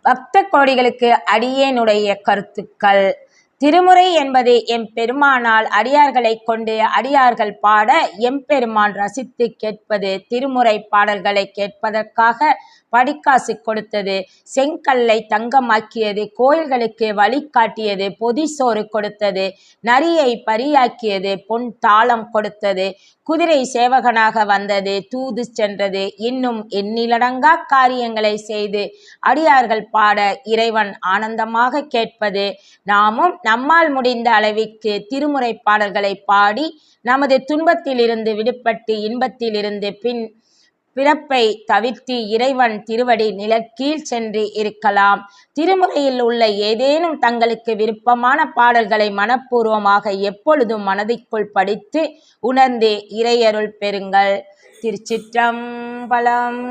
பக்த கோடிகளுக்கு அடியேனுடைய கருத்துக்கள். திருமுறை என்பது எம்பெருமானால் அடியார்களைக் கொண்டு அடியார்கள் பாட எம்பெருமான் ரசித்து கேட்பது. திருமுறை பாடல்களை கேட்பதற்காக படிக்காசு கொடுத்தது, செங்கல்லை தங்கமாக்கியது, கோயில்களுக்கு வழிகாட்டியது, பொதிசோறு கொடுத்தது, நரியை பரியாக்கியது, பொன் தாளம் கொடுத்தது, குதிரை சேவகனாக வந்தது, தூது சென்றது, இன்னும் எண்ணிலடங்கா காரியங்களை செய்து அடியார்கள் பாட இறைவன் ஆனந்தமாக கேட்பது. நாமும் நம்மால் முடிந்த அளவிற்கு திருமுறை பாடல்களை பாடி நமது துன்பத்திலிருந்து விடுபட்டு இன்பத்திலிருந்து பிறப்பை தவிர்த்து இறைவன் திருவடி நிழற்கீழ் சென்று இருக்கலாம். திருமுறையில் உள்ள ஏதேனும் தங்களுக்கு விருப்பமான பாடல்களை மனப்பூர்வமாக எப்பொழுதும் மனதிற்குள் படித்து உணர்ந்து இறையருள் பெறுங்கள். திருச்சிற்றம்பலம்.